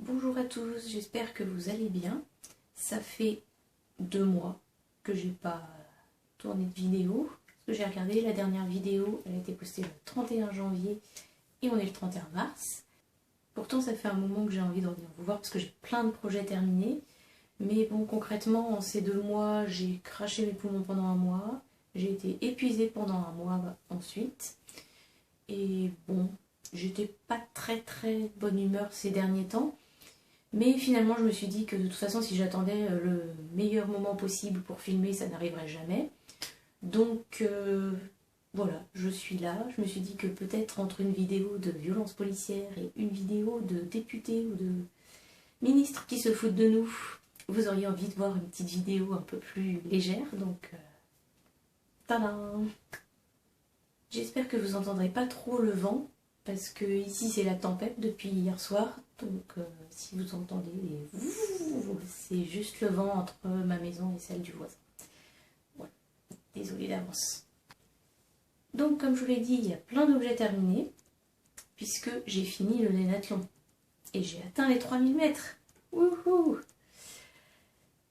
Bonjour à tous, j'espère que vous allez bien. Ça fait 2 mois que j'ai pas tourné de vidéo. Parce que j'ai regardé la dernière vidéo, elle a été postée le 31 janvier et on est le 31 mars. Pourtant ça fait un moment que j'ai envie de revenir vous voir parce que j'ai plein de projets terminés. Mais bon, concrètement, en ces 2 mois, j'ai craché mes poumons pendant un mois. J'ai été épuisée pendant un mois ensuite. Et bon, j'étais pas très bonne humeur ces derniers temps. Mais finalement, je me suis dit que de toute façon, si j'attendais le meilleur moment possible pour filmer, ça n'arriverait jamais. Donc voilà, je suis là. Je me suis dit que peut-être entre une vidéo de violence policière et une vidéo de députés ou de ministres qui se foutent de nous, vous auriez envie de voir une petite vidéo un peu plus légère. Donc, tadam! J'espère que vous n'entendrez pas trop le vent. Parce que ici c'est la tempête depuis hier soir, donc si vous entendez c'est juste le vent entre ma maison et celle du voisin. Voilà, désolée d'avance. Donc comme je vous l'ai dit, il y a plein d'objets terminés, puisque j'ai fini le Lénathlon. Et j'ai atteint les 3000 mètres. Wouhou!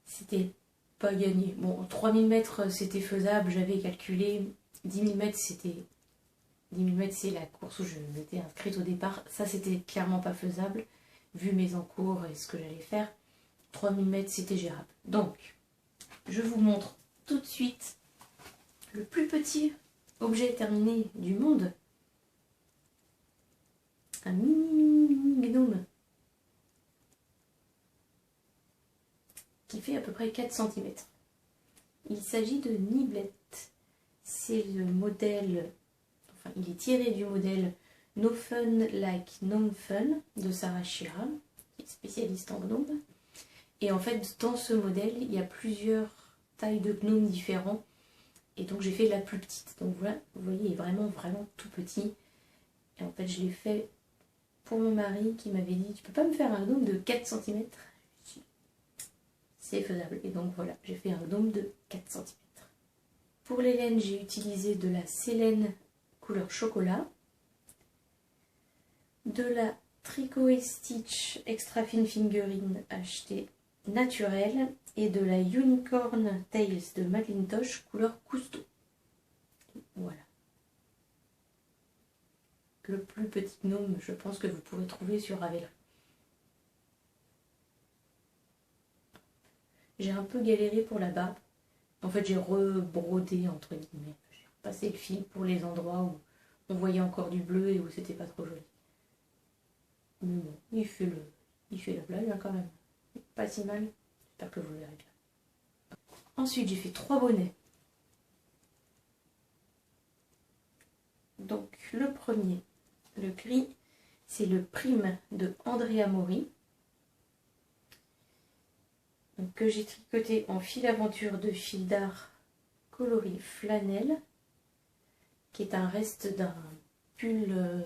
C'était pas gagné. Bon, 3000 mètres c'était faisable, j'avais calculé. 10 000 mètres c'était... 10 000 mètres, c'est la course où je m'étais inscrite au départ. Ça, c'était clairement pas faisable, vu mes encours et ce que j'allais faire. 3 000 mètres, c'était gérable. Donc, je vous montre tout de suite le plus petit objet terminé du monde. Un mini gnome qui fait à peu près 4 cm. Il s'agit de Niblet. C'est le modèle... il est tiré du modèle No Fun Like Gnome Fun de Sarah Shira, qui est spécialiste en gnome. Et en fait, dans ce modèle, il y a plusieurs tailles de gnomes différents. Et donc j'ai fait la plus petite. Donc voilà, vous voyez, il est vraiment tout petit. Et en fait, je l'ai fait pour mon mari qui m'avait dit « Tu peux pas me faire un gnome de 4 cm ?» C'est faisable. Et donc voilà, j'ai fait un gnome de 4 cm. Pour les laines, j'ai utilisé de la Sélène couleur chocolat, de la Tricot et Stitch Extra Fine Fingering achetée naturelle et de la Unicorn Tales de Macintosh couleur Cousteau. Voilà. Le plus petit gnome, je pense que vous pourrez trouver sur Ravelry. J'ai un peu galéré pour la barbe. En fait, j'ai rebrodé entre guillemets. J'ai repassé le fil pour les endroits où on voyait encore du bleu et où c'était pas trop joli. Mais bon, il fait la blague hein, quand même. Pas si mal. J'espère que vous le verrez bien. Ensuite, j'ai fait 3 bonnets. Donc, le premier, le gris, c'est le Prime de Andrea Mori. Donc, que j'ai tricoté en fil aventure de fil d'art coloris flanelle, qui est un reste d'un pull,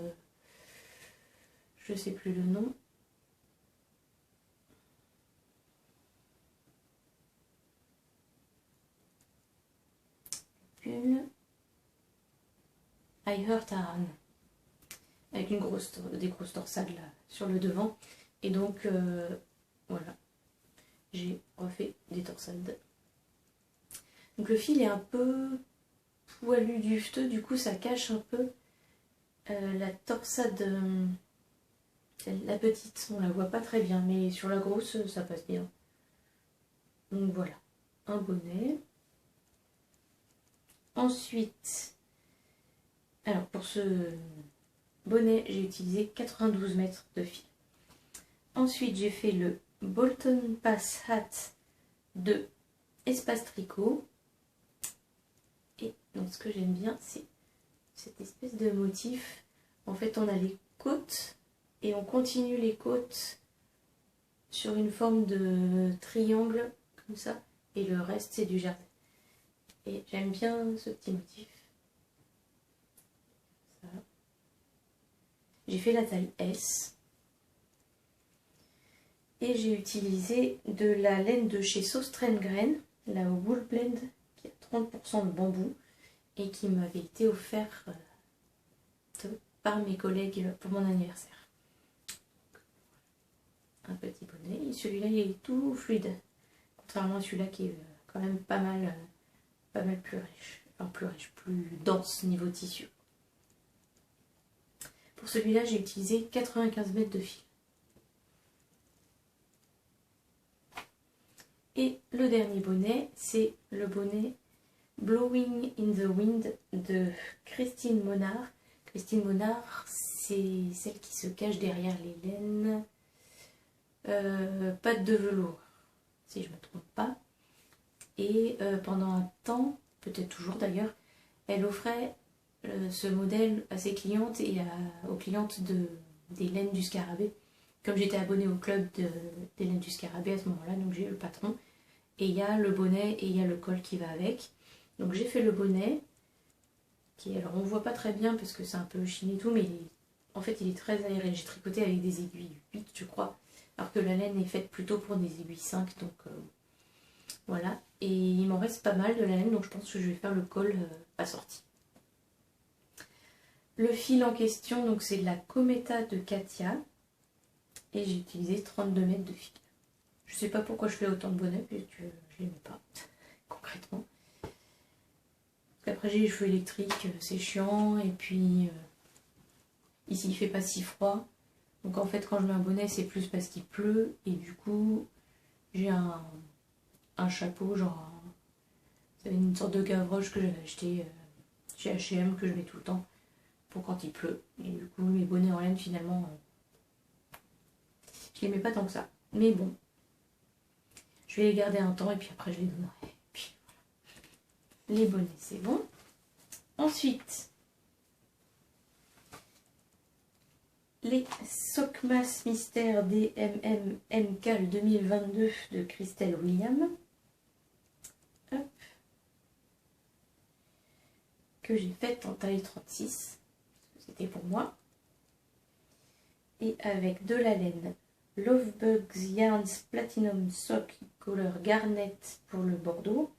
je sais plus le nom. Pull I Hurt Aaron, avec des grosses torsades là sur le devant. Et donc voilà, j'ai refait des torsades. Donc le fil est un peu poilu dufteux, du coup ça cache un peu la torsade, la petite, on la voit pas très bien, mais sur la grosse ça passe bien. Donc voilà, un bonnet. Ensuite, alors pour ce bonnet, j'ai utilisé 92 mètres de fil. Ensuite, j'ai fait le Bolton Pass Hat de Espace Tricot. Et donc ce que j'aime bien, c'est cette espèce de motif. En fait, on a les côtes et on continue les côtes sur une forme de triangle, comme ça. Et le reste, c'est du jersey. Et j'aime bien ce petit motif. J'ai fait la taille S. Et j'ai utilisé de la laine de chez Sostrengren, la Wool Blend, qui a 30% de bambou, et qui m'avait été offert par mes collègues pour mon anniversaire. un petit bonnet. Et celui-là, il est tout fluide. Contrairement à celui-là qui est quand même pas mal plus riche. Enfin, plus riche, plus dense niveau tissu. Pour celui-là, j'ai utilisé 95 mètres de fil. Et le dernier bonnet, c'est le bonnet Blowing in the Wind de Christine Monard. Christine Monard, c'est celle qui se cache derrière les laines. Pâte de velours, si je ne me trompe pas. Et pendant un temps, peut-être toujours d'ailleurs, elle offrait ce modèle à ses clientes et aux clientes des laines du scarabée. Comme j'étais abonnée au club des laines du scarabée à ce moment-là, donc j'ai eu le patron. Et il y a le bonnet et il y a le col qui va avec. Donc j'ai fait le bonnet, alors on ne voit pas très bien parce que c'est un peu chiné et tout, mais en fait il est très aéré. J'ai tricoté avec des aiguilles 8 je crois, alors que la laine est faite plutôt pour des aiguilles 5, donc voilà. Et il m'en reste pas mal de la laine, donc je pense que je vais faire le col assorti. Le fil en question, donc c'est de la Cometa de Katia, et j'ai utilisé 32 mètres de fil. Je sais pas pourquoi je fais autant de bonnets, puisque je les mets pas, concrètement. Après j'ai les cheveux électriques, c'est chiant, et puis ici il fait pas si froid. Donc en fait quand je mets un bonnet c'est plus parce qu'il pleut, et du coup j'ai un chapeau, genre c'est une sorte de gavroche que j'avais acheté chez H&M, que je mets tout le temps pour quand il pleut. Et du coup mes bonnets en laine finalement je les mets pas tant que ça. Mais bon, je vais les garder un temps et puis après je les donnerai. Et puis voilà. Les bonnets c'est bon. Ensuite, les Sockmas Mystère DMM MCAL 2022 de Christelle William. Hop. Que j'ai faite en taille 36. C'était pour moi. Et avec de la laine Lovebugs Yarns Platinum Sock Color Garnet pour le bordeaux.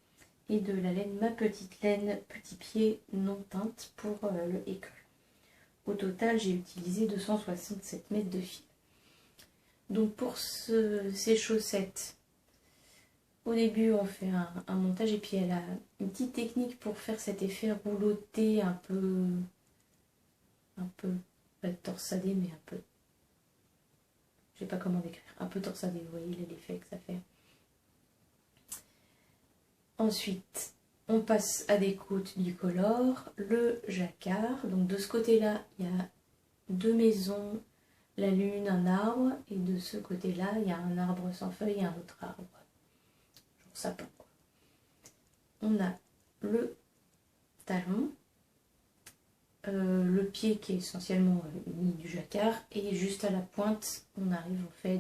Et de la laine Ma Petite Laine Petit Pied non teinte pour le école. Au total, j'ai utilisé 267 mètres de fil. Donc pour ces chaussettes, au début on fait un montage et puis elle a une petite technique pour faire cet effet rouloté un peu pas torsadé mais un peu, je sais pas comment décrire, un peu torsadé, vous voyez l'effet que ça fait. Ensuite, on passe à des côtes bicolores, le jacquard. Donc de ce côté-là, il y a deux maisons, la lune, un arbre. Et de ce côté-là, il y a un arbre sans feuilles et un autre arbre. Genre sapin, quoi. On a le talon, le pied qui est essentiellement uni du jacquard. Et juste à la pointe, on arrive, on fait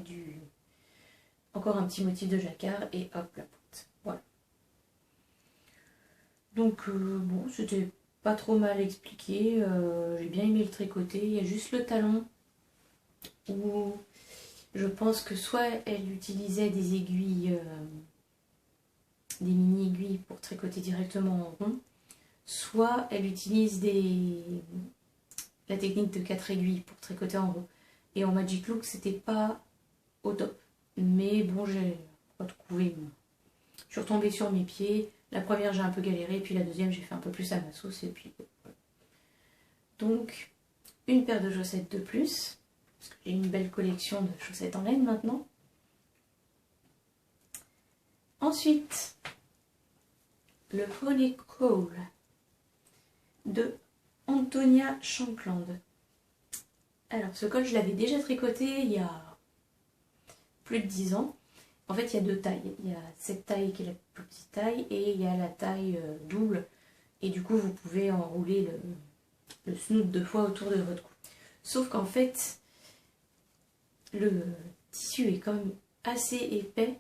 encore un petit motif de jacquard et hop, la pointe. Voilà. Donc bon, c'était pas trop mal expliqué, j'ai bien aimé le tricoter. Il y a juste le talon où je pense que soit elle utilisait des aiguilles, des mini aiguilles pour tricoter directement en rond, soit elle utilise la technique de 4 aiguilles pour tricoter en rond. Et en Magic Look c'était pas au top, mais bon, j'ai retrouvé, je suis retombée sur mes pieds. La première, j'ai un peu galéré, puis la deuxième, j'ai fait un peu plus à ma sauce, et puis voilà. Donc, une paire de chaussettes de plus, parce que j'ai une belle collection de chaussettes en laine maintenant. Ensuite, le Holy Call de Antonia Shankland. Alors, ce col, je l'avais déjà tricoté il y a plus de 10 ans. En fait, il y a deux tailles. Il y a cette taille qui est la plus petite taille et il y a la taille double. Et du coup, vous pouvez enrouler le snoot 2 fois autour de votre cou. Sauf qu'en fait, le tissu est quand même assez épais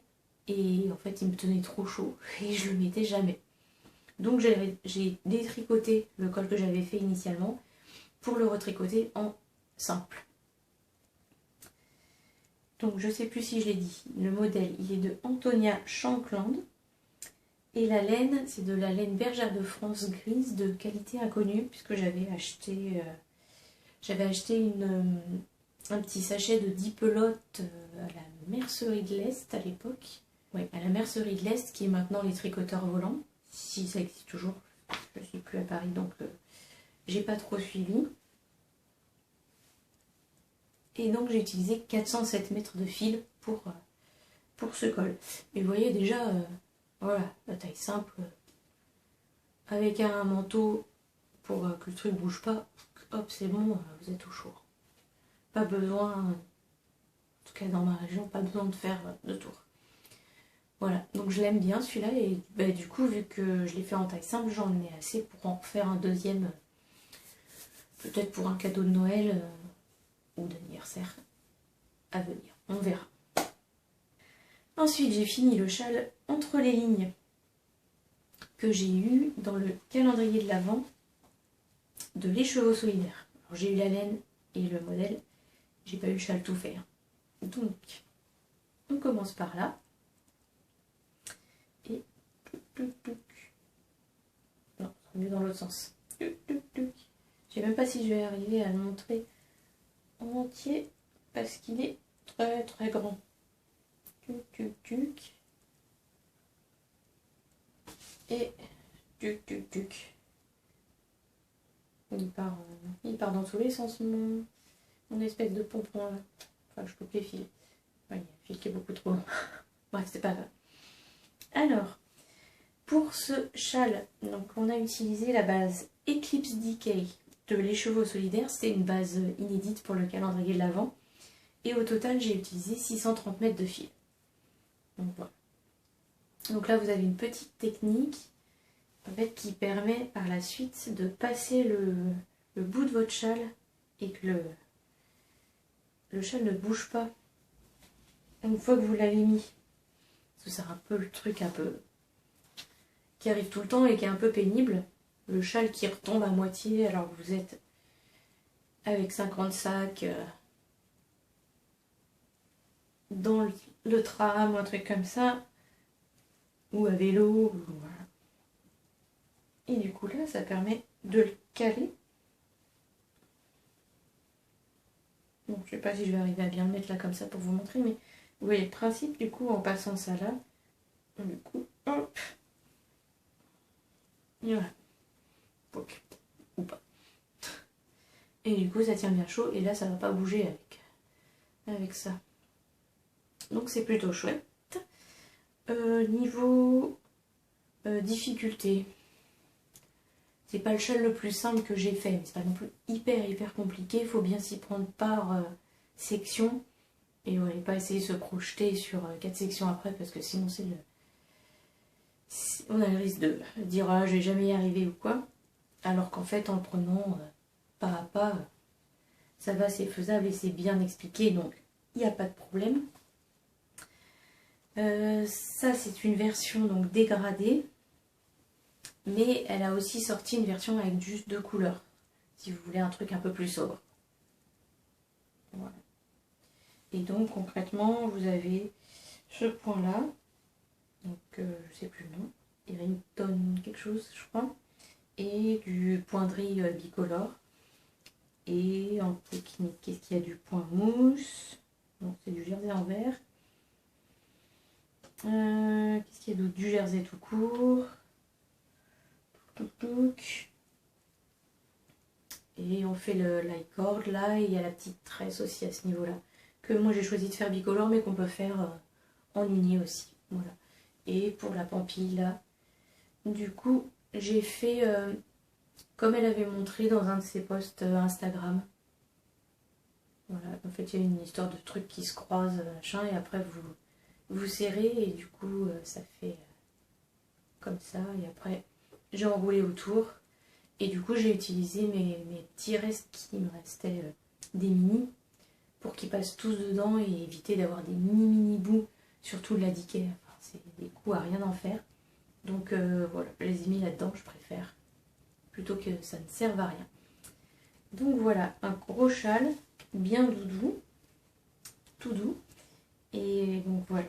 et en fait, il me tenait trop chaud et je le mettais jamais. Donc, j'ai détricoté le col que j'avais fait initialement pour le retricoter en simple. Donc je ne sais plus si je l'ai dit, le modèle il est de Antonia Shankland et la laine c'est de la laine bergère de France grise de qualité inconnue puisque j'avais acheté un petit sachet de 10 pelotes à la mercerie de l'Est à l'époque. Oui, à la mercerie de l'Est qui est maintenant les tricoteurs volants. Si ça existe toujours, je ne suis plus à Paris donc j'ai pas trop suivi. Et donc j'ai utilisé 407 mètres de fil pour ce col. Et vous voyez déjà, voilà, la taille simple, avec un manteau pour que le truc bouge pas, hop c'est bon, vous êtes au chaud. Pas besoin, en tout cas dans ma région, pas besoin de faire de tour. Voilà, donc je l'aime bien celui-là et bah, du coup vu que je l'ai fait en taille simple, j'en ai assez pour en faire un deuxième, peut-être pour un cadeau de Noël ou d'anniversaire à venir, on verra. Ensuite j'ai fini le châle entre les lignes que j'ai eu dans le calendrier de l'Avent de Les Chevaux Solidaires. J'ai eu la laine et le modèle, j'ai pas eu le châle tout fait. Donc on commence par là. Et non, c'est mieux dans l'autre sens. Je sais même pas si je vais arriver à le montrer en entier parce qu'il est très très grand. Et il part dans tous les sens mon espèce de pompon là. Enfin je coupe les fils. Ouais, il y a un fil qui est beaucoup trop long. Bref, c'est pas grave. Alors, pour ce châle, donc on a utilisé la base Eclipse Decay de Les Chevaux Solidaires. C'était une base inédite pour le calendrier de l'Avent. Et au total, j'ai utilisé 630 mètres de fil. Donc voilà. Donc là, vous avez une petite technique en fait, qui permet par la suite de passer le bout de votre châle et que le châle ne bouge pas une fois que vous l'avez mis. Parce que c'est un peu le truc un peu qui arrive tout le temps et qui est un peu pénible. Le châle qui retombe à moitié alors que vous êtes avec 50 sacs dans le tram ou un truc comme ça, ou à vélo, voilà. Et du coup là ça permet de le caler. Bon, je sais pas si je vais arriver à bien le mettre là comme ça pour vous montrer, mais vous voyez le principe du coup en passant ça là, du coup hop, et voilà, donc, ou pas. Et du coup ça tient bien chaud et là ça va pas bouger avec ça. Donc c'est plutôt chouette. Niveau difficulté, c'est pas le châle le plus simple que j'ai fait, mais c'est pas non plus hyper compliqué. Il faut bien s'y prendre par section et ouais, pas essayer de se projeter sur 4 sections après parce que sinon c'est on a le risque de dire ah, je vais jamais y arriver ou quoi, alors qu'en fait en le prenant pas à pas, ça va, c'est faisable et c'est bien expliqué, donc il n'y a pas de problème. Ça c'est une version donc dégradée, mais elle a aussi sorti une version avec juste 2 couleurs si vous voulez un truc un peu plus sobre. Voilà. Et donc concrètement vous avez ce point là, donc je sais plus le nom, Erington quelque chose je crois, et du pointerie bicolore. Et en technique, qu'est-ce qu'il y a? Du point mousse, donc c'est du jersey en vert. Qu'est-ce qu'il y a d'autre? Du jersey tout court. Et on fait le light-cord là, et il y a la petite tresse aussi à ce niveau-là. Que moi j'ai choisi de faire bicolore, mais qu'on peut faire en uni aussi. Voilà. Et pour la pampille là, du coup, j'ai fait comme elle avait montré dans un de ses posts Instagram. Voilà, en fait il y a une histoire de trucs qui se croisent, machin, et après vous serrez et du coup ça fait comme ça, et après j'ai enroulé autour et du coup j'ai utilisé mes petits restes qui me restaient des mini pour qu'ils passent tous dedans et éviter d'avoir des mini bouts, surtout de la Decay. Enfin, c'est des coups à rien en faire, donc voilà, je les ai mis là-dedans, je préfère plutôt que ça ne serve à rien. Donc voilà, un gros châle bien doudou, tout doux, et donc voilà,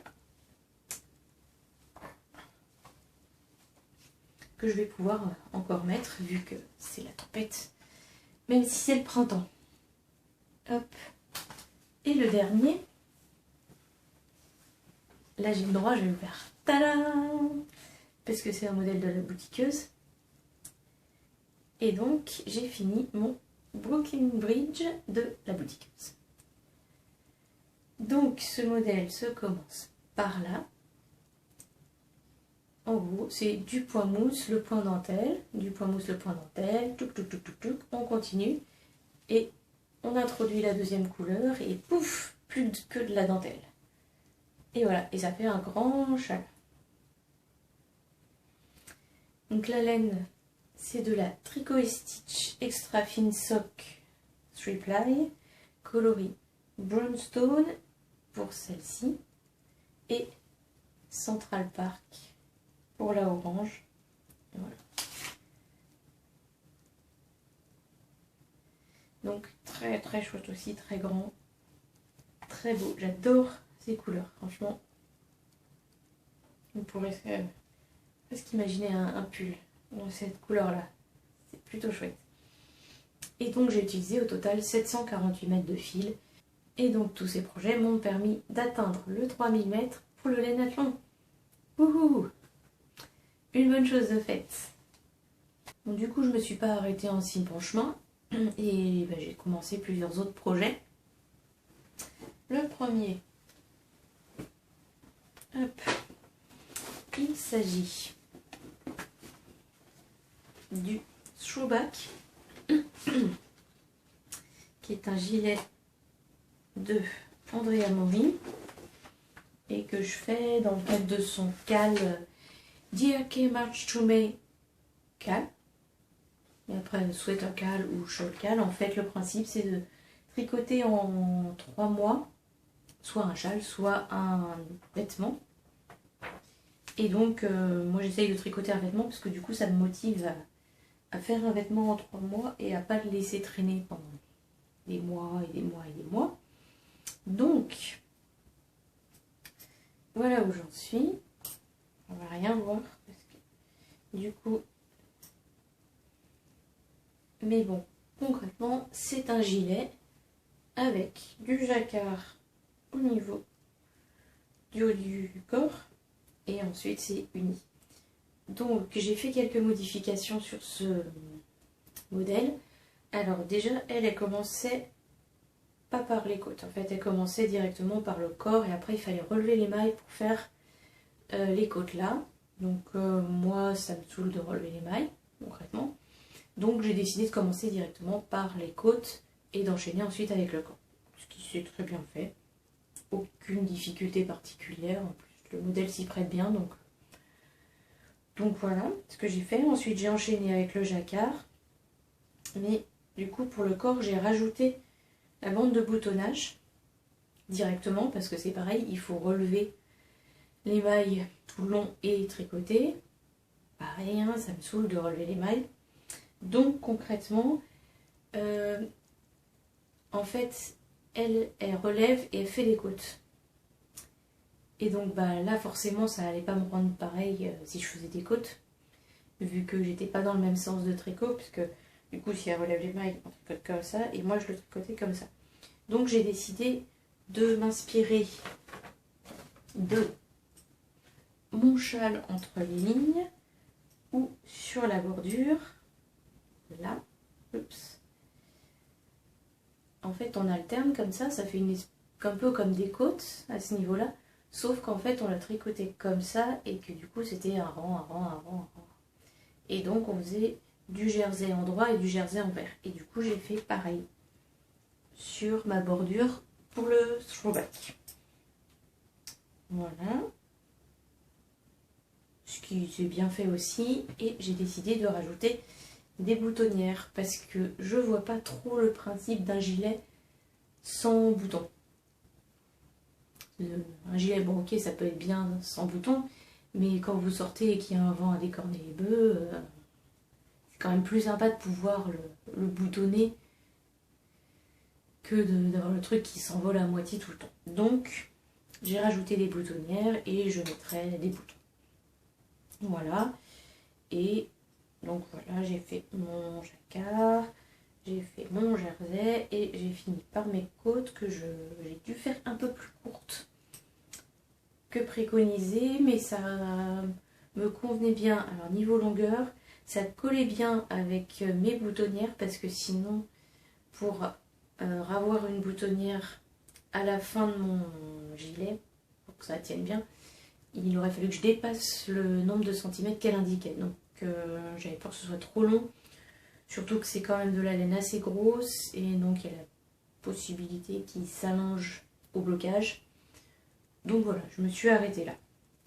que je vais pouvoir encore mettre vu que c'est la tempête, même si c'est le printemps. Hop, Et le dernier, là j'ai le droit, je vais le faire. Tadam! Parce que c'est un modèle de la boutiqueuse. Et donc j'ai fini mon Brooklyn Bridge de la boutiqueuse. Donc ce modèle se commence par là. En gros, c'est du point mousse, le point dentelle, du point mousse, le point dentelle, touc, touc, touc, touc, touc, on continue. Et on introduit la deuxième couleur et pouf, plus que de la dentelle. Et voilà, et ça fait un grand châle. Donc la laine, c'est de la Tricot & Stitch Extra Fine Sock 3-ply, coloris Brownstone pour celle-ci, et Central Park pour la orange. Voilà. Donc très très chouette aussi, très grand, très beau. J'adore ces couleurs, franchement. On pourrait presque imaginer un pull dans cette couleur-là. C'est plutôt chouette. Et donc j'ai utilisé au total 748 mètres de fil. Et donc tous ces projets m'ont permis d'atteindre le 3000 mètres pour le laine athlon. Wouhou! Une bonne chose de faite. Donc du coup je me suis pas arrêtée en si bon chemin. Et ben, j'ai commencé plusieurs autres projets. Le premier, hop, il s'agit du throwback, qui est un gilet de Andrea Mori et que je fais dans le cadre de son cal Diake March to May cal. Et après, sweater cal ou shawl cal, en fait, le principe c'est de tricoter en 3 mois, soit un châle, soit un vêtement. Et donc, moi j'essaye de tricoter un vêtement parce que du coup, ça me motive à faire un vêtement en 3 mois et à pas le laisser traîner pendant des mois et des mois et des mois. Donc, voilà où j'en suis. On va rien voir parce que du coup... Mais bon, concrètement, c'est un gilet avec du jacquard au niveau du haut du corps et ensuite c'est uni. Donc j'ai fait quelques modifications sur ce modèle. Alors déjà, elle commençait pas par les côtes. En fait, elle commençait directement par le corps et après il fallait relever les mailles pour faire les côtes là. Donc moi, ça me saoule de relever les mailles, concrètement. Donc j'ai décidé de commencer directement par les côtes et d'enchaîner ensuite avec le corps. Ce qui s'est très bien fait. Aucune difficulté particulière. En plus, le modèle s'y prête bien. Donc voilà ce que j'ai fait. Ensuite j'ai enchaîné avec le jacquard. Mais du coup pour le corps j'ai rajouté la bande de boutonnage directement. Parce que c'est pareil, il faut relever les mailles tout le long et tricoter. Pareil, hein, ça me saoule de relever les mailles. Donc concrètement, en fait, elle relève et elle fait des côtes. Et donc bah, là forcément ça allait pas me rendre pareil si je faisais des côtes. Vu que j'étais pas dans le même sens de tricot. Puisque du coup si elle relève les mailles, on tricote comme ça. Et moi je le tricotais comme ça. Donc j'ai décidé de m'inspirer de mon châle entre les lignes. Ou sur la bordure. Là, oups. En fait, on alterne comme ça fait un peu comme des côtes à ce niveau-là, sauf qu'en fait, on l'a tricoté comme ça et que du coup, c'était un rang, un rang, un rang, un rang. Et donc, on faisait du jersey en droit et du jersey en vert. Et du coup, j'ai fait pareil sur ma bordure pour le throwback. Voilà. Ce qui s'est bien fait aussi. Et j'ai décidé de rajouter des boutonnières parce que je vois pas trop le principe d'un gilet sans boutons. Un gilet, bon ok, ça peut être bien sans boutons, mais quand vous sortez et qu'il y a un vent à décorner les bœufs, c'est quand même plus sympa de pouvoir le boutonner que d'avoir le truc qui s'envole à moitié tout le temps. Donc j'ai rajouté des boutonnières et je mettrai des boutons. Voilà. Et donc voilà, j'ai fait mon jacquard, j'ai fait mon jersey et j'ai fini par mes côtes. côte que j'ai dû faire un peu plus courte que préconisé, mais ça me convenait bien. Alors niveau longueur, ça collait bien avec mes boutonnières, parce que sinon, pour avoir une boutonnière à la fin de mon gilet, pour que ça tienne bien, il aurait fallu que je dépasse le nombre de centimètres qu'elle indiquait. Donc j'avais peur que ce soit trop long, surtout que c'est quand même de la laine assez grosse, et donc il y a la possibilité qu'il s'allonge au blocage. Donc voilà, je me suis arrêtée là.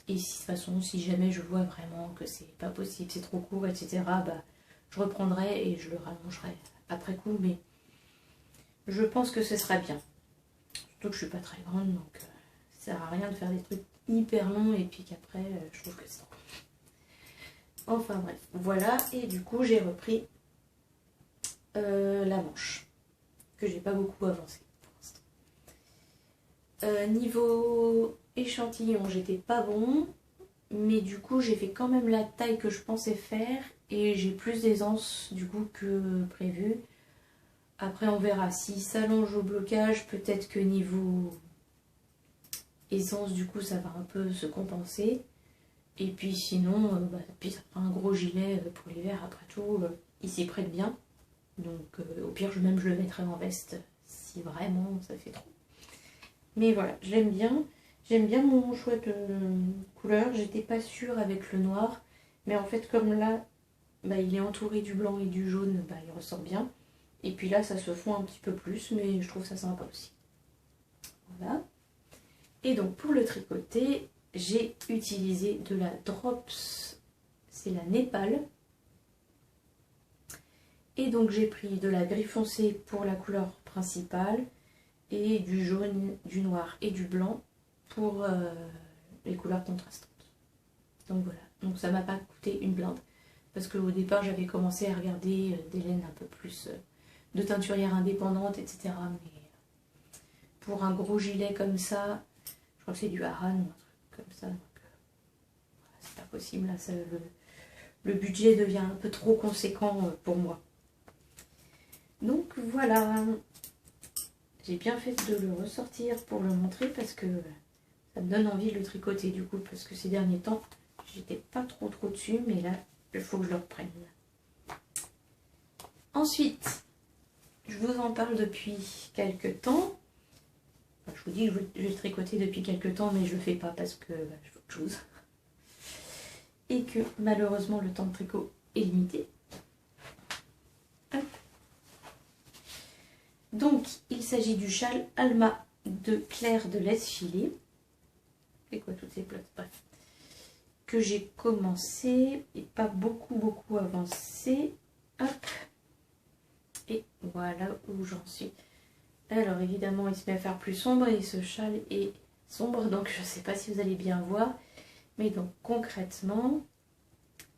Et de toute façon, si jamais je vois vraiment que c'est pas possible, c'est trop court, etc., bah, je reprendrai et je le rallongerai après coup, mais je pense que ce sera bien. Surtout que je suis pas très grande, donc ça sert à rien de faire des trucs hyper longs et puis qu'après, je trouve que c'est trop. Enfin bref, voilà, et du coup, j'ai repris la manche, que j'ai pas beaucoup avancé pour l'instant. Niveau échantillon, j'étais pas bon, mais du coup j'ai fait quand même la taille que je pensais faire et j'ai plus d'aisance du coup que prévu. Après on verra, si ça s'allonge au blocage, peut-être que niveau aisance du coup ça va un peu se compenser. Et puis sinon, puis ça fera un gros gilet pour l'hiver, après tout, il s'y prête bien. Donc au pire je le mettrai en veste si vraiment ça fait trop. Mais voilà, j'aime bien. J'aime bien mon choix de couleur. J'étais pas sûre avec le noir. Mais en fait, comme là, il est entouré du blanc et du jaune, il ressort bien. Et puis là, ça se fond un petit peu plus. Mais je trouve ça sympa aussi. Voilà. Et donc, pour le tricoter, j'ai utilisé de la Drops. C'est la Népal. Et donc, j'ai pris de la gris foncé pour la couleur principale. Et du jaune, du noir et du blanc pour les couleurs contrastantes. Donc voilà, donc ça m'a pas coûté une blinde, parce qu'au départ j'avais commencé à regarder des laines un peu plus de teinturières indépendantes, etc. Mais pour un gros gilet comme ça, je crois que c'est du Aran ou un truc comme ça, donc voilà, c'est pas possible, là le budget devient un peu trop conséquent pour moi. Donc voilà, j'ai bien fait de le ressortir pour le montrer, parce que ça me donne envie de le tricoter du coup, parce que ces derniers temps, j'étais pas trop dessus, mais là, il faut que je le reprenne. Ensuite, je vous en parle depuis quelques temps. Enfin, je vous dis que je vais le tricoter depuis quelques temps, mais je le fais pas parce que je fais autre chose. Et que malheureusement, le temps de tricot est limité. Hop. Donc, il s'agit du châle Alma de Claire de l'Esfilé. C'est quoi toutes ces plates? Bref. Que j'ai commencé et pas beaucoup avancé. Hop. Et voilà où j'en suis. Alors évidemment, il se met à faire plus sombre et ce châle est sombre, donc je ne sais pas si vous allez bien voir. Mais donc concrètement,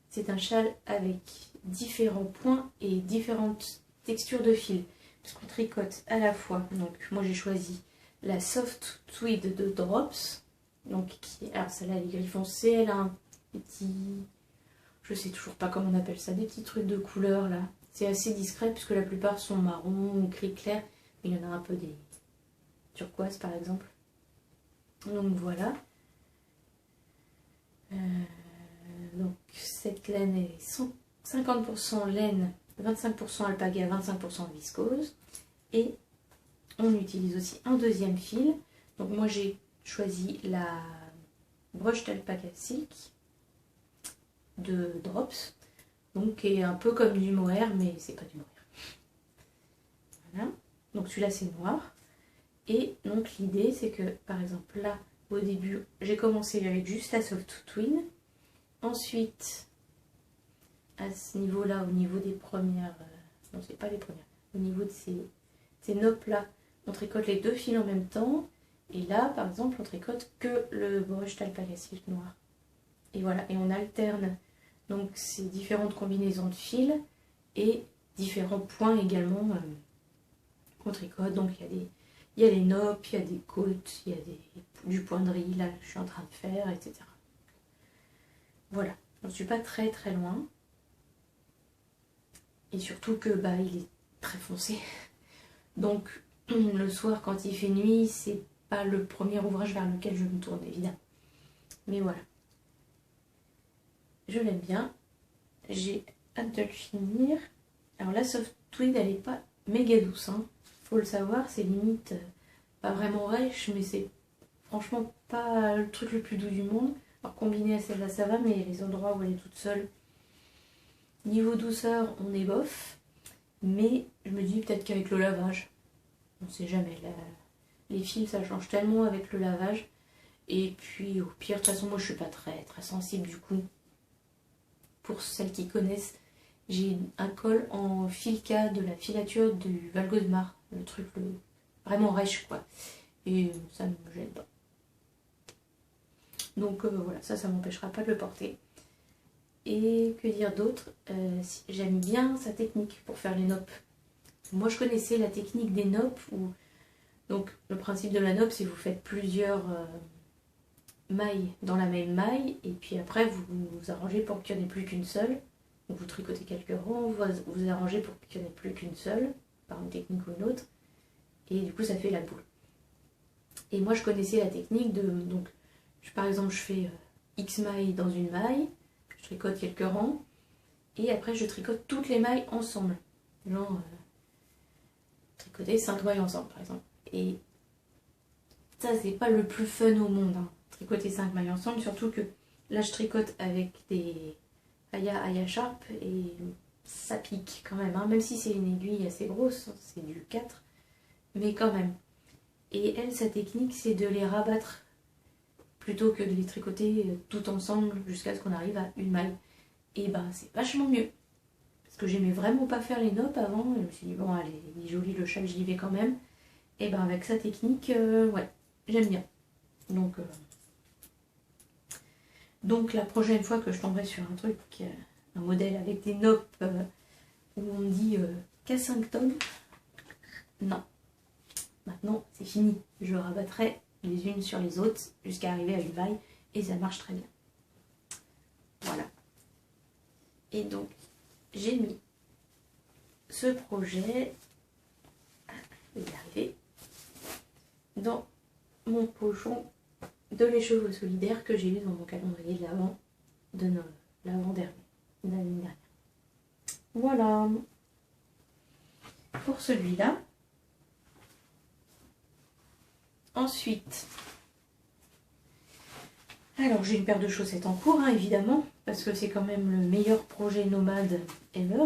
c'est un châle avec différents points et différentes textures de fil. Parce qu'on tricote à la fois, donc moi j'ai choisi la Soft Tweed de Drops. Donc, alors celle-là elle est gris foncé, elle a un petit, je sais toujours pas comment on appelle ça, des petits trucs de couleur là. C'est assez discret puisque la plupart sont marron ou gris clair, mais il y en a un peu des turquoises par exemple. Donc voilà. Donc cette laine est 50% laine, 25% alpaga, 25% viscose. Et on utilise aussi un deuxième fil. Donc moi j'ai choisi la Brushed Alpaca Silk de Drops, donc qui est un peu comme du mohair, mais c'est pas du mohair. Voilà, donc celui-là c'est noir. Et donc l'idée c'est que par exemple là au début j'ai commencé avec juste la Soft Twin. Ensuite à ce niveau là, au niveau des premières, non c'est pas les premières, au niveau de ces nopes là, on tricote les deux fils en même temps. Et là, par exemple, on tricote que le Brushed Alpaca Silk noir. Et voilà, et on alterne donc ces différentes combinaisons de fils et différents points également qu'on tricote. Donc il y a les nopes, il y a des côtes, il y a du point de riz, là je suis en train de faire, etc. Voilà, je ne suis pas très loin. Et surtout que il est très foncé. Donc le soir quand il fait nuit, c'est pas le premier ouvrage vers lequel je me tourne évidemment. Mais voilà. Je l'aime bien. J'ai hâte de le finir. Alors la soft tweed, elle est pas méga douce, hein. Faut le savoir, c'est limite pas vraiment rêche, mais c'est franchement pas le truc le plus doux du monde. Alors combiné à celle-là ça va, mais il y a les endroits où elle est toute seule. Niveau douceur, on est bof. Mais je me dis peut-être qu'avec le lavage, on sait jamais. Les fils ça change tellement avec le lavage. Et puis au pire, de toute façon moi je suis pas très sensible du coup. Pour celles qui connaissent, j'ai un col en filka de la filature du Val-Gaudemar. Le truc vraiment rêche quoi. Et ça ne me gêne pas. Donc voilà, ça m'empêchera pas de le porter. Et que dire d'autre, j'aime bien sa technique pour faire les noppes. Moi je connaissais la technique des noppes où donc le principe de la noppe c'est que vous faites plusieurs mailles dans la même maille et puis après vous arrangez pour qu'il n'y en ait plus qu'une seule. Donc vous tricotez quelques rangs, vous arrangez pour qu'il n'y en ait plus qu'une seule par une technique ou une autre et du coup ça fait la boule. Et moi je connaissais la technique de donc par exemple je fais X mailles dans une maille, je tricote quelques rangs et après je tricote toutes les mailles ensemble. Genre tricoter 5 mailles ensemble par exemple. Et ça c'est pas le plus fun au monde, hein, tricoter 5 mailles ensemble, surtout que là je tricote avec des Aya Sharp et ça pique quand même, hein, même si c'est une aiguille assez grosse, c'est du 4, mais quand même. Et elle, sa technique c'est de les rabattre plutôt que de les tricoter tout ensemble jusqu'à ce qu'on arrive à une maille. Et ben c'est vachement mieux. Parce que j'aimais vraiment pas faire les noppes avant, et je me suis dit bon allez, il est joli le châle, j'y vais quand même. Et ben avec sa technique, ouais, j'aime bien. Donc la prochaine fois que je tomberai sur un truc, un modèle avec des noppes où on me dit qu'à 5 tonnes, non. Maintenant c'est fini, je rabattrai les unes sur les autres jusqu'à arriver à une maille et ça marche très bien. Voilà. Et donc j'ai mis ce projet, je vais y arriver, dans mon pochon de l'écheveau solidaire que j'ai eu dans mon calendrier de l'avant de l'avant-dernier, de l'année dernière. Voilà pour celui-là. Ensuite, alors j'ai une paire de chaussettes en cours, hein, évidemment, parce que c'est quand même le meilleur projet nomade ever.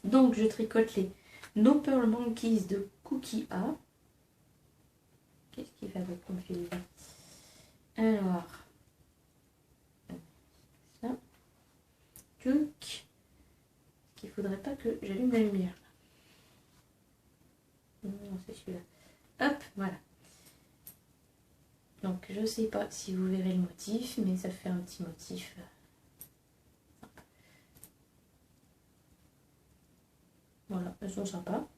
Donc je tricote les No Pearl Monkeys de Cookie A. Qu'est-ce qu'il fait avec mon fil là? Alors, ça, qu'il faudrait pas que j'allume la lumière. Non, c'est celui-là. Hop, voilà. Donc je sais pas si vous verrez le motif, mais ça fait un petit motif. Voilà, elles sont sympas.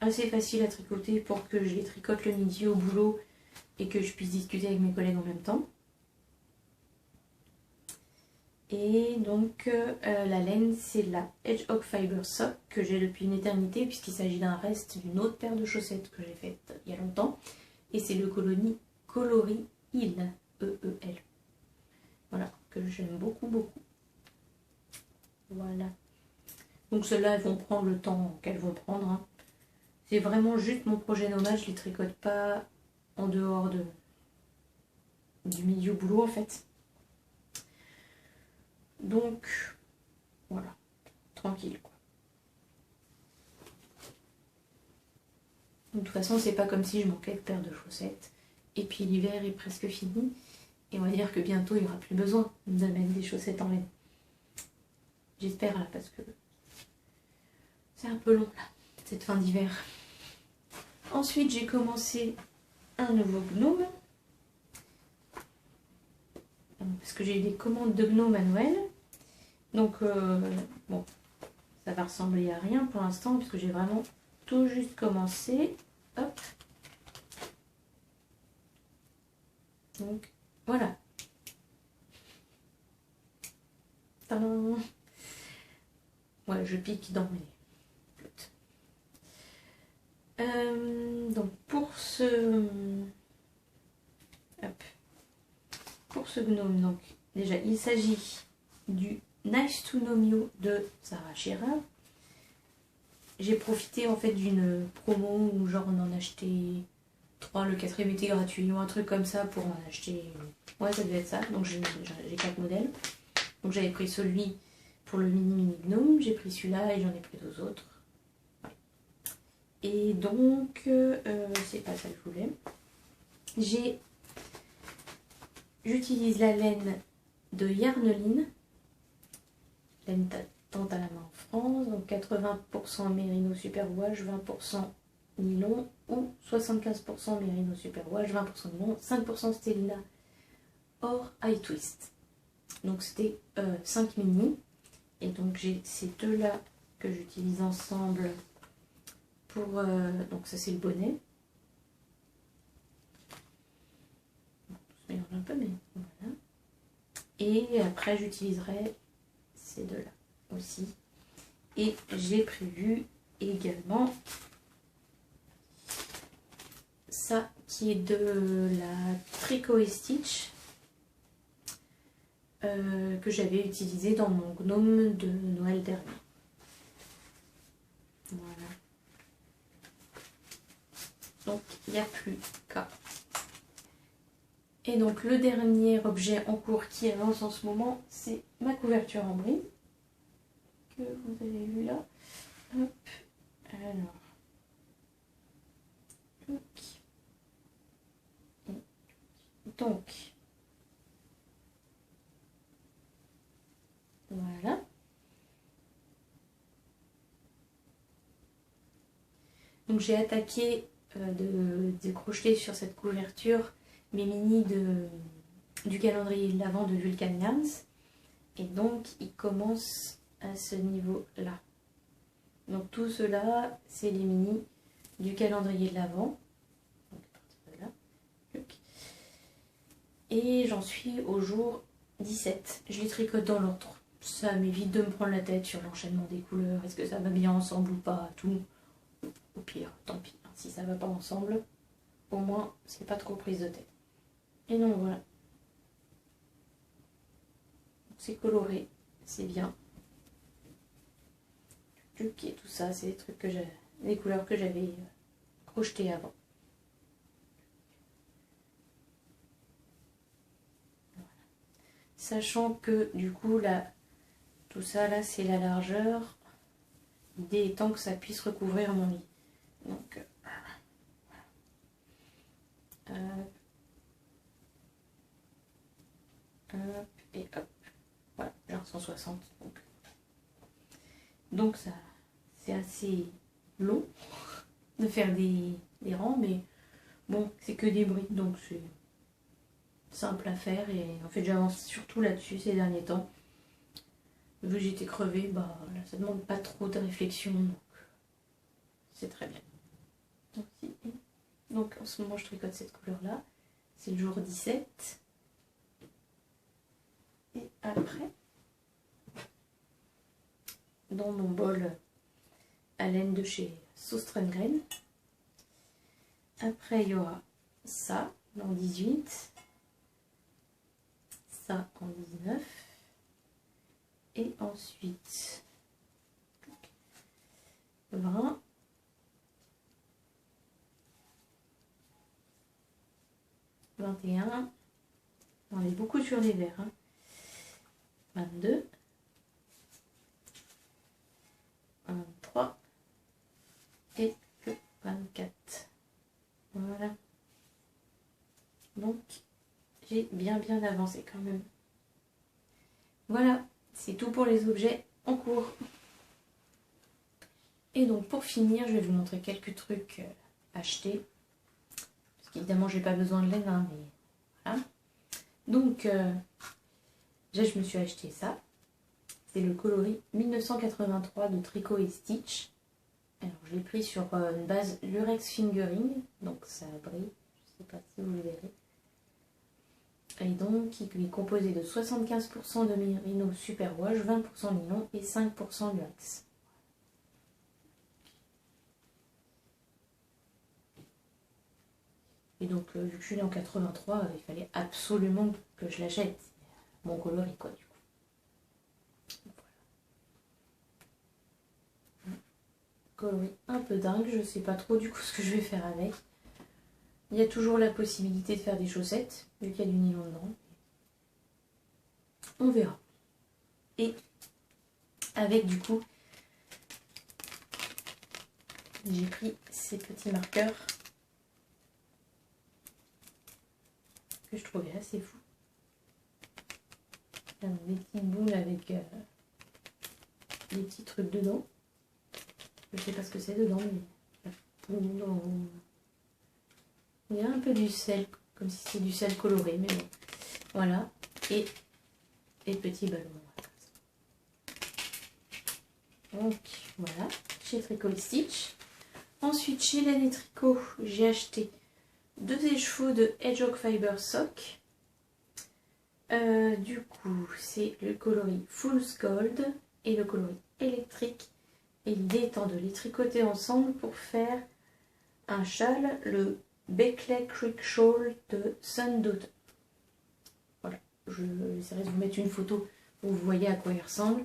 Assez facile à tricoter pour que je les tricote le midi au boulot et que je puisse discuter avec mes collègues en même temps. Et donc la laine c'est la Hedgehog Fiber Sock que j'ai depuis une éternité puisqu'il s'agit d'un reste d'une autre paire de chaussettes que j'ai faite il y a longtemps. Et c'est le coloris Hill, E-E-L. Voilà, que j'aime beaucoup beaucoup. Voilà. Donc celles-là elles vont prendre le temps qu'elles vont prendre, hein. C'est vraiment juste mon projet nomade, je les tricote pas en dehors du milieu boulot en fait. Donc voilà, tranquille quoi. De toute façon c'est pas comme si je manquais de paire de chaussettes. Et puis l'hiver est presque fini. Et on va dire que bientôt il n'y aura plus besoin de mettre des chaussettes en laine. J'espère là parce que c'est un peu long là, cette fin d'hiver. Ensuite j'ai commencé un nouveau gnome. Parce que j'ai eu des commandes de gnome à Noël. Donc bon, ça va ressembler à rien pour l'instant puisque j'ai vraiment tout juste commencé. Hop. Donc voilà. Tadam. Ouais, je pique dans mes flottes. Donc pour ce gnome, donc déjà il s'agit du Nice to Know You de Sarah Schira. J'ai profité en fait d'une promo où genre on en achetait 3, le 4e était gratuit ou un truc comme ça pour en acheter. Ouais, ça devait être ça. Donc j'ai 4 modèles. Donc j'avais pris celui pour le mini gnome, j'ai pris celui-là et j'en ai pris 2 autres. Ouais. Et donc c'est pas ça que je voulais. J'utilise la laine de Yarneline, laine tente à la main en France, donc 80% mérino superwash, 20% nylon ou 75% mérino superwash, 20% nylon, 5% stélina or high twist. Donc c'était 5 mini et donc j'ai ces deux-là que j'utilise ensemble pour... donc ça c'est le bonnet. Ça mélange un peu mais voilà. Et après j'utiliserai ces deux-là aussi. Et j'ai prévu également ça qui est de la Tricot et Stitch que j'avais utilisé dans mon gnome de Noël dernier. Voilà. Donc il n'y a plus qu'à. Et donc le dernier objet en cours qui avance en ce moment, c'est ma couverture en brie que vous avez vu là. Hop. Alors. Donc. Voilà. Donc j'ai attaqué de crocheter sur cette couverture mes mini du calendrier de l'Avent de Vulcan Yarns. Et donc il commence à ce niveau-là. Donc tout cela, c'est les mini du calendrier de l'Avent. Et j'en suis au jour 17. Je les tricote dans l'ordre. Ça m'évite de me prendre la tête sur l'enchaînement des couleurs. Est-ce que ça va bien ensemble ou pas, tout. Au pire, tant pis. Si ça va pas ensemble, au moins c'est pas trop prise de tête. Et donc voilà. C'est coloré, c'est bien. Et tout ça, c'est des trucs que j'ai, les couleurs que j'avais crochetées avant. Voilà. Sachant que du coup là, tout ça là, c'est la largeur. L'idée étant que ça puisse recouvrir mon lit. Donc hop et hop. Voilà, genre 160. Donc ça, c'est assez long de faire des rangs, mais bon, c'est que des briques, donc c'est simple à faire. Et en fait, j'avance surtout là-dessus ces derniers temps. Vu que j'étais crevée, bah là, ça demande pas trop de réflexion, donc c'est très bien. Donc en ce moment, je tricote cette couleur-là. C'est le jour 17. Et après, dans mon bol à laine de chez Sostrengren. Après, il y aura ça en 18, ça en 19, et ensuite 20, 21, on est beaucoup sur les verts, hein. 22, 23 et le 24. Voilà. Donc, j'ai bien avancé quand même. Voilà, c'est tout pour les objets en cours. Et donc, pour finir, je vais vous montrer quelques trucs achetés. Parce qu'évidemment, j'ai pas besoin de laine, hein, mais voilà. Donc, déjà, je me suis acheté ça. C'est le coloris 1983 de Tricot et Stitch. Alors, je l'ai pris sur une base Lurex Fingering, donc ça brille, je ne sais pas si vous le verrez. Et donc, il est composé de 75% de mérino superwash, 20% nylon et 5% lurex. Et donc, vu que je suis née en 83, il fallait absolument que je l'achète. Mon coloris, quoi, du coup. Voilà. Coloris un peu dingue, je sais pas trop du coup ce que je vais faire avec. Il y a toujours la possibilité de faire des chaussettes, vu qu'il y a du nylon dedans. On verra. Et avec du coup, j'ai pris ces petits marqueurs que je trouvais assez fous. Des petites boules avec des petits trucs dedans. Je sais pas ce que c'est dedans, mais il y a un peu du sel, comme si c'était du sel coloré, mais bon. Voilà. Et les petits ballons. Donc voilà, chez Tricot Stitch. Ensuite, chez Laine et Tricot, j'ai acheté 2 écheveaux de Hedgehog Fiber Sock. Du coup, c'est le coloris Fool's Gold et le coloris électrique. Et l'idée étant de les tricoter ensemble pour faire un châle, le Beckley Creek Shawl de Sundowner. Voilà, je essaierai de vous mettre une photo pour que vous voyez à quoi il ressemble.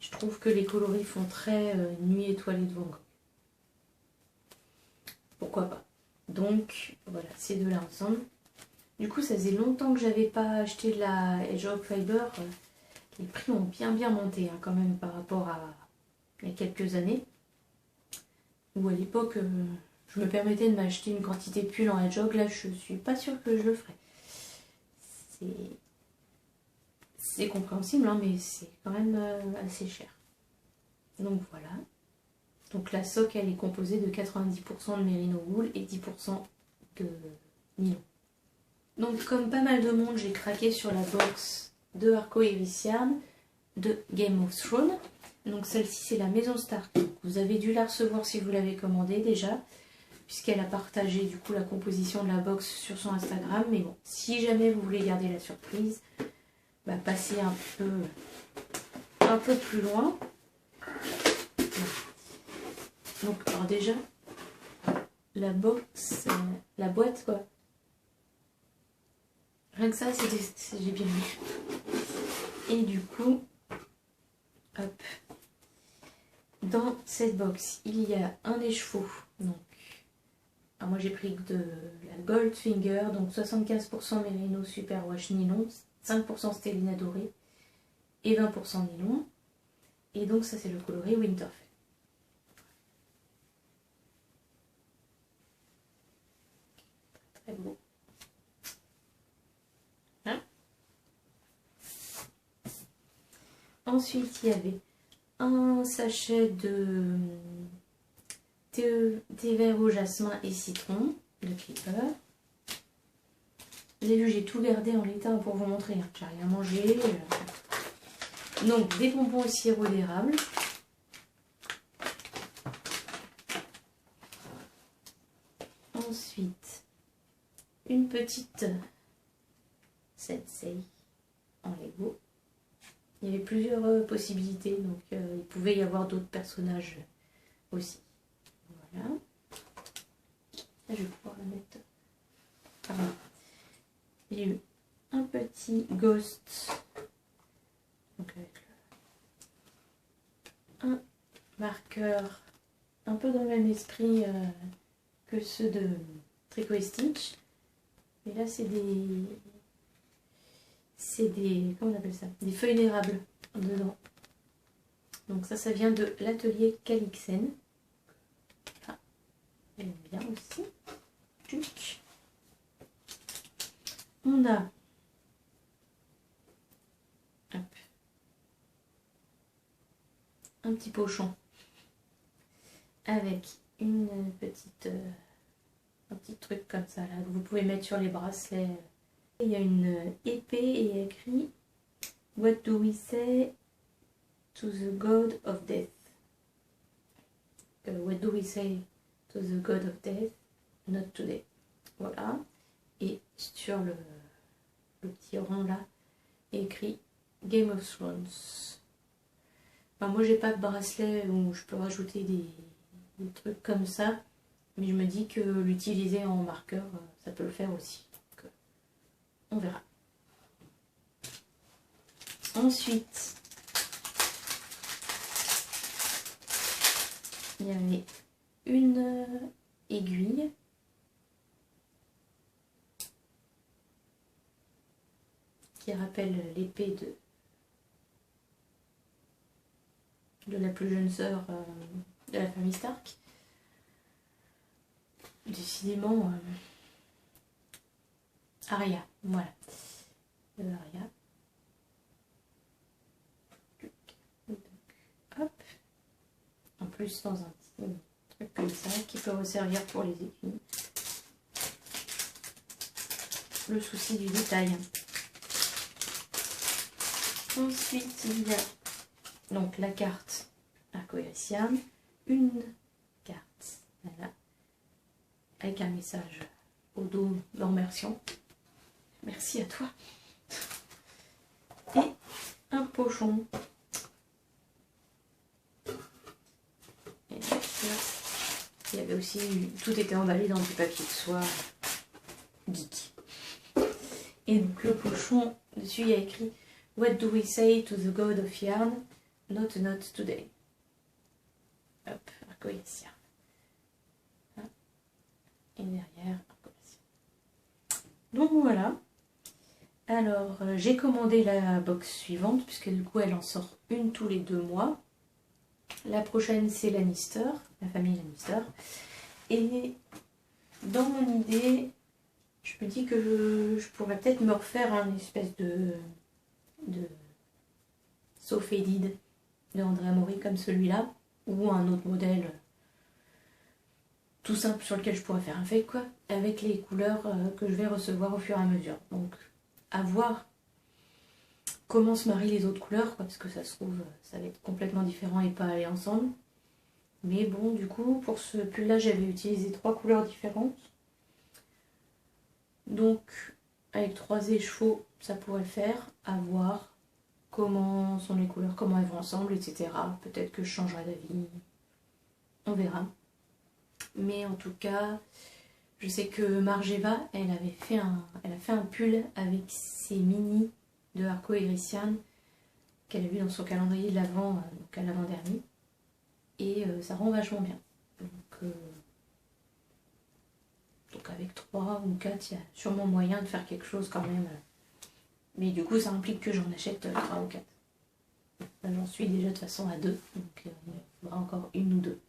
Je trouve que les coloris font très nuit étoilée de Van Gogh. Pourquoi pas. Donc voilà, ces deux-là ensemble. Du coup, ça faisait longtemps que j'avais pas acheté de la Hedgehog Fiber. Les prix ont bien monté hein, quand même par rapport à il y a quelques années. Où à l'époque, je me permettais de m'acheter une quantité de pull en Hedgehog. Là, je suis pas sûre que je le ferai. C'est compréhensible, hein, mais c'est quand même assez cher. Donc voilà. Donc la sock, elle est composée de 90% de merino wool et 10% de nylon. Donc comme pas mal de monde, j'ai craqué sur la box de Arco Iris Yarn de Game of Thrones. Donc celle-ci, c'est la Maison Stark. Vous avez dû la recevoir si vous l'avez commandée déjà, puisqu'elle a partagé du coup la composition de la box sur son Instagram. Mais bon, si jamais vous voulez garder la surprise, bah, passez un peu plus loin. Donc, alors déjà, la box, la boîte quoi. Rien que ça, j'ai bien vu. Et du coup, hop, dans cette box, il y a un écheveau. Donc, alors moi j'ai pris de la Goldfinger, donc 75% Merino Superwash Nylon, 5% Stellina doré et 20% nylon. Et donc ça c'est le coloris Winterfell. Très beau. Hein? Ensuite il y avait un sachet de thé vert au jasmin et citron de Clipper. Vous avez vu, j'ai tout gardé en l'état pour vous montrer. Hein. J'ai rien mangé. Donc des bonbons au sirop d'érable. Ensuite, une petite Sensei en Lego. Il y avait plusieurs possibilités, donc il pouvait y avoir d'autres personnages aussi. Voilà. Là, je vais pouvoir la mettre. Pardon. J'ai eu un petit Ghost. Donc avec un marqueur un peu dans le même esprit que ceux de Tricot Stitch. Mais là, c'est des... comment on appelle ça? Des feuilles d'érable dedans. Donc ça vient de l'atelier Calixen. Ah, j'aime bien aussi. Tuc. On a hop, un petit pochon avec une petite... un petit truc comme ça là que vous pouvez mettre sur les bracelets. Il y a une épée et il y a écrit What do we say to the god of death? What do we say to the god of death? Not today. Voilà. Et sur le petit rond là, écrit Game of Thrones. Enfin, moi j'ai pas de bracelet où je peux rajouter des trucs comme ça, mais je me dis que l'utiliser en marqueur, ça peut le faire aussi. Donc, on verra. Ensuite, il y avait une aiguille. Qui rappelle l'épée de la plus jeune sœur de la famille Stark. Décidément, Arya, voilà. Arya. Hop. En plus, dans un petit truc comme ça, qui peut resservir pour les aiguilles. Le souci du détail. Ensuite, il y a donc la carte Arco-Irissian, une carte, voilà, avec un message au dos en remerciant. Merci à toi. Et un pochon. Et là, il y avait aussi, tout était emballé dans du papier de soie geek. Et donc le pochon, dessus il y a écrit What do we say to the god of yarn? Not a note today. Hop, Arco-Irissian. Et derrière, Arco-Irissian. Donc voilà. Alors, j'ai commandé la box suivante, puisque du coup, elle en sort une tous les 2 mois. La prochaine, c'est Lannister, la famille Lannister. Et dans mon idée, je me dis que je pourrais peut-être me refaire un espèce de So Faded de Andrea Mori comme celui-là, ou un autre modèle tout simple sur lequel je pourrais faire un fake, quoi, avec les couleurs que je vais recevoir au fur et à mesure. Donc, à voir comment se marient les autres couleurs, quoi, parce que ça se trouve, ça va être complètement différent et pas aller ensemble. Mais bon, du coup, pour ce pull-là, j'avais utilisé 3 couleurs différentes. Donc, avec 3 échevaux, ça pourrait le faire. À voir comment sont les couleurs, comment elles vont ensemble, etc. Peut-être que je changerai d'avis. On verra. Mais en tout cas, je sais que Margeva, elle a fait un pull avec ses mini de Arco-Irissian qu'elle a vu dans son calendrier de l'avant, donc à l'avant-dernier. Et ça rend vachement bien. Donc avec 3 ou 4, il y a sûrement moyen de faire quelque chose quand même. Mais du coup, ça implique que j'en achète 3 ou 4. Là, j'en suis déjà de toute façon à 2, donc il faudra encore 1 ou 2.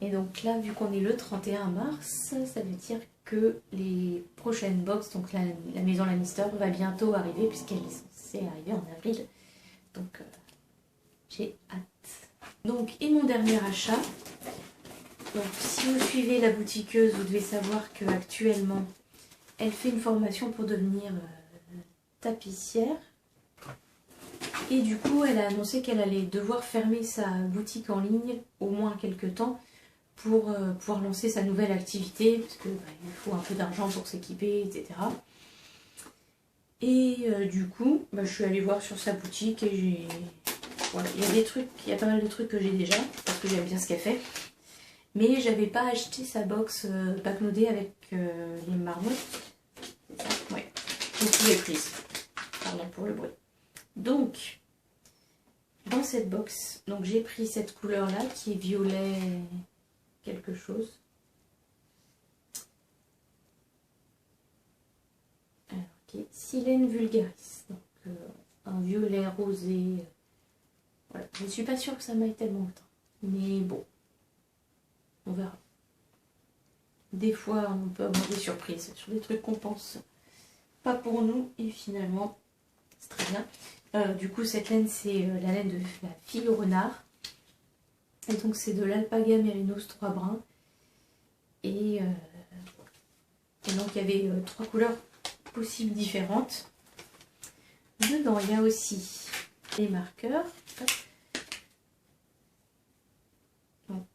Et donc là, vu qu'on est le 31 mars, ça veut dire que les prochaines box, donc la maison Lannister, va bientôt arriver, puisqu'elle est censée arriver en avril. Donc j'ai hâte. Donc, et mon dernier achat. Donc, si vous suivez la boutiqueuse, vous devez savoir qu'actuellement, elle fait une formation pour devenir tapissière. Et du coup, elle a annoncé qu'elle allait devoir fermer sa boutique en ligne au moins quelques temps pour pouvoir lancer sa nouvelle activité, parce que il faut un peu d'argent pour s'équiper, etc. Et du coup, je suis allée voir sur sa boutique et j'ai... Voilà, il y a pas mal de trucs que j'ai déjà, parce que j'aime bien ce qu'elle fait. Mais j'avais pas acheté sa box backnodée avec les marmottes. C'est ça? Ouais. Donc je l'ai prise. Pardon pour le bruit. Donc, dans cette box, donc j'ai pris cette couleur-là qui est violet quelque chose. Alors, qui est Silène Vulgaris. Donc, un violet rosé. Voilà. Je ne suis pas sûre que ça m'aille tellement autant. Mais bon. On verra. Des fois, on peut avoir des surprises sur des trucs qu'on pense pas pour nous. Et finalement, c'est très bien. Du coup, cette laine, c'est la laine de la fille au renard. Et donc, c'est de l'Alpaga Mérinos 3 brins. Et donc, il y avait 3 couleurs possibles différentes. Dedans, il y a aussi les marqueurs. Hop. Donc,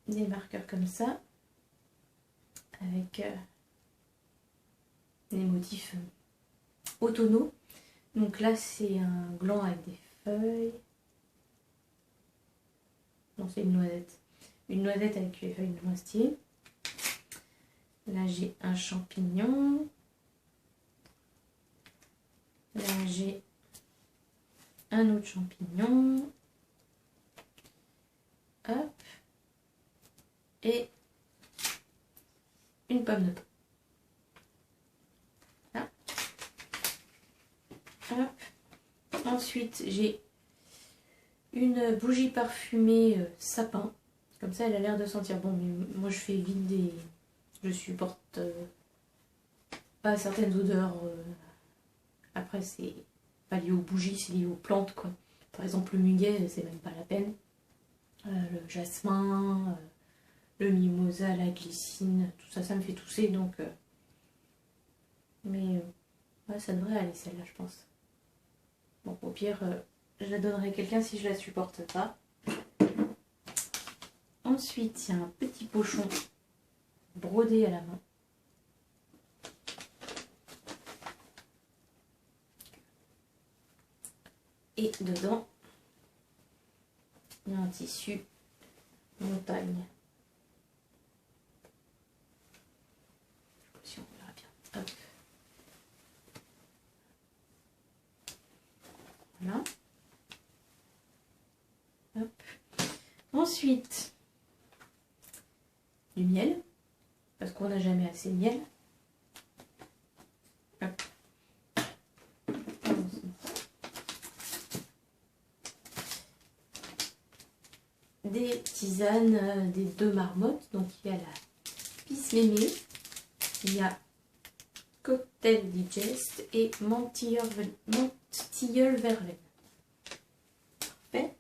des marqueurs comme ça, avec des motifs automnaux. Donc là, c'est un gland avec des feuilles. Non, c'est une noisette. Une noisette avec les feuilles de noisetier. Là, j'ai un champignon. Là, j'ai un autre champignon. Hop. Et une pomme de pin. Là. Hop. Ensuite, j'ai une bougie parfumée sapin. Comme ça, elle a l'air de sentir bon. Mais moi, je fais vite des... Je supporte pas certaines odeurs. Après, c'est pas lié aux bougies, c'est lié aux plantes, quoi. Par exemple, le muguet, c'est même pas la peine. Le jasmin, le mimosa, la glycine, tout ça, ça me fait tousser, donc... Mais ouais, ça devrait aller, celle-là, je pense. Bon, au pire, je la donnerai à quelqu'un si je la supporte pas. Ensuite, il y a un petit pochon brodé à la main. Et dedans, il y a un tissu montagne. Si on verra bien. Hop. Voilà. Hop. Ensuite, du miel, parce qu'on n'a jamais assez de miel. Hop. Des tisanes des deux marmottes. Donc il y a la Pisse Mémé, il y a Cocktail Digest et Mentilleul Verlaine. Parfait.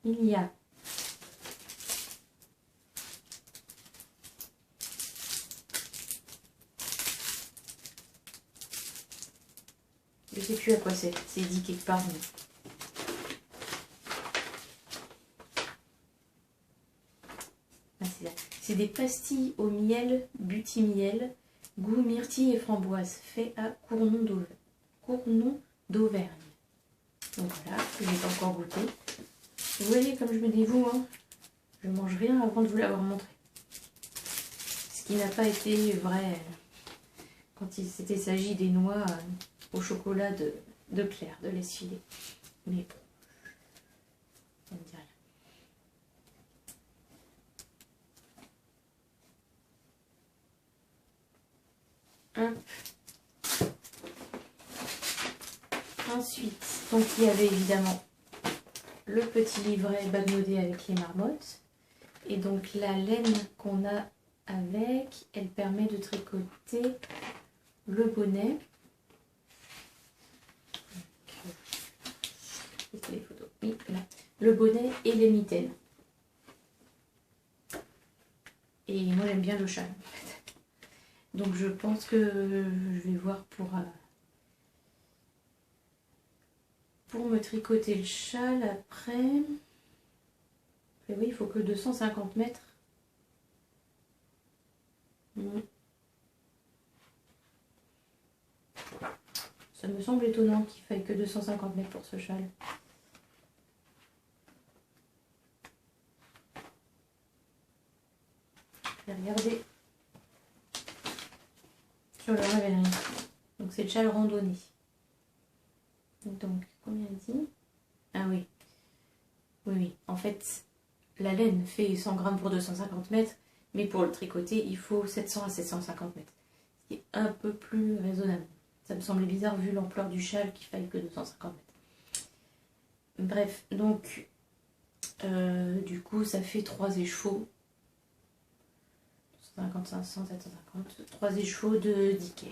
Il y a je sais plus à quoi c'est dit quelque part. Mais... c'est des pastilles au miel, buty-miel, goût myrtille et framboise, fait à Cournon d'Auvergne. Donc voilà, que j'ai pas encore goûté. Vous voyez comme je me dévoue, hein, je mange rien avant de vous l'avoir montré. Ce qui n'a pas été vrai quand il s'était s'agit des noix au chocolat de Claire, de laisse filer. Mais bon, ça me dit rien. Ensuite, donc il y avait évidemment le petit livret bagnodé avec les marmottes. Et donc la laine qu'on a avec, elle permet de tricoter le bonnet. Les photos. Oui, là. Le bonnet et les mitaines. Et moi j'aime bien le châle. Donc je pense que je vais voir pour me tricoter le châle après. Et oui, il faut que 250 mètres. Ça me semble étonnant qu'il faille que 250 mètres pour ce châle. Je vais regarder sur le réveil. Donc c'est le châle randonnée. Donc combien il dit? Ah oui. Oui. En fait, la laine fait 100 grammes pour 250 mètres, mais pour le tricoter, il faut 700 à 750 mètres. Ce qui est un peu plus raisonnable. Ça me semblait bizarre vu l'ampleur du châle qu'il faille que 250 mètres. Bref, donc du coup ça fait 3 écheveaux. 250, 500, 750. 3 écheveaux de diquet.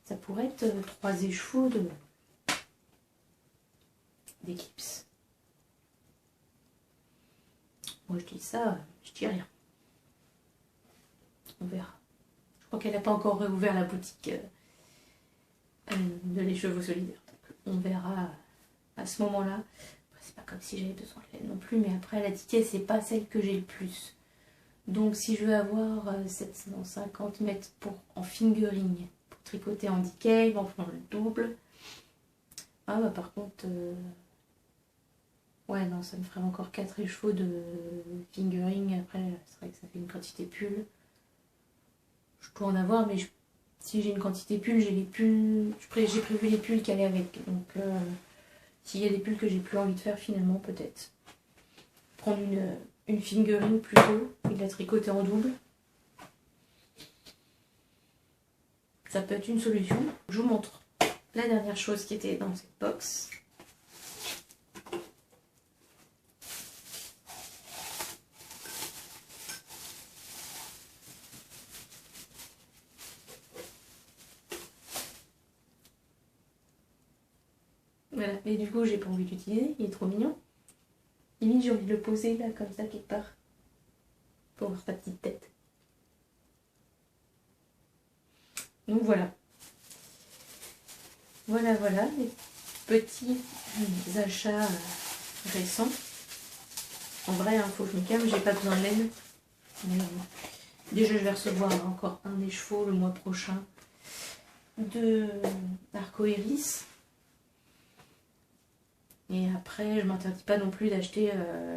Ça pourrait être 3 écheveaux d'éclipse. Moi je dis ça, je dis rien. On verra. Je crois qu'elle n'a pas encore réouvert la boutique de l'écheveau solidaire. Donc on verra à ce moment-là. C'est pas comme si j'avais besoin de laine non plus, mais après la diquet c'est pas celle que j'ai le plus. Donc si je veux avoir 750 mètres en fingering pour tricoter en decay, en faisant le double. Ah bah par contre, ouais non, ça me ferait encore 4 écheveaux de fingering. Après, c'est vrai que ça fait une quantité pull. Je peux en avoir, mais si j'ai une quantité pull, j'ai les pulls. J'ai prévu les pulls qui allaient avec. Donc, s'il y a des pulls que j'ai plus envie de faire, finalement, peut-être prendre une fingering plutôt et la tricoter en double. Ça peut être une solution. Je vous montre la dernière chose qui était dans cette box. Voilà, mais du coup j'ai pas envie d'utiliser, il est trop mignon. Limite j'ai envie de le poser là comme ça quelque part. Pour voir sa petite tête. Donc voilà. Voilà, les petits achats récents. En vrai, il faut que je me calme, j'ai pas besoin de laine. Mais, déjà, je vais recevoir encore un écheveau le mois prochain de Arcoiris. Et après, je m'interdis pas non plus d'acheter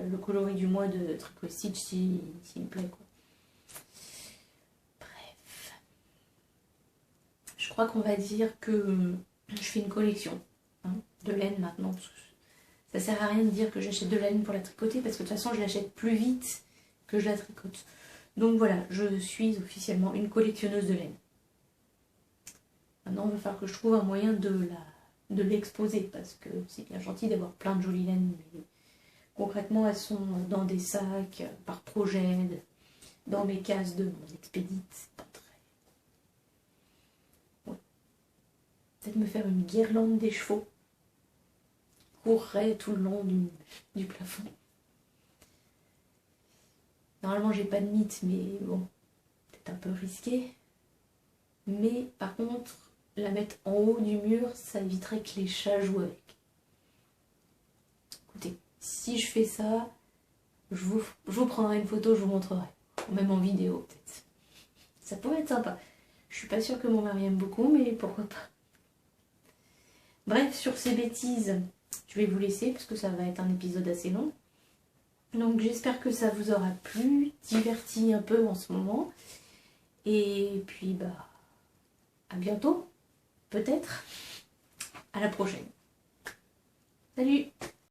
le coloris du mois de Tricot Stitch s'il me plaît, quoi. Bref. Je crois qu'on va dire que je fais une collection de laine maintenant. Ça sert à rien de dire que j'achète de la laine pour la tricoter parce que de toute façon, je l'achète plus vite que je la tricote. Donc voilà, je suis officiellement une collectionneuse de laine. Maintenant, il va falloir que je trouve un moyen de l'exposer parce que c'est bien gentil d'avoir plein de jolies laines, mais concrètement, elles sont dans des sacs, par projet, dans mes cases de mon expédite. C'est pas très... Ouais. Peut-être me faire une guirlande des chevaux qui courrait tout le long du plafond. Normalement, j'ai pas de mythe, mais bon, peut-être un peu risqué. Mais par contre, la mettre en haut du mur, ça éviterait que les chats jouent avec. Écoutez, si je fais ça, je vous prendrai une photo, je vous montrerai. Même en vidéo, peut-être. Ça pourrait être sympa. Je suis pas sûre que mon mari aime beaucoup, mais pourquoi pas. Bref, sur ces bêtises, je vais vous laisser, parce que ça va être un épisode assez long. Donc j'espère que ça vous aura plu, diverti un peu en ce moment. Et puis, bah, à bientôt, peut-être. À la prochaine. Salut!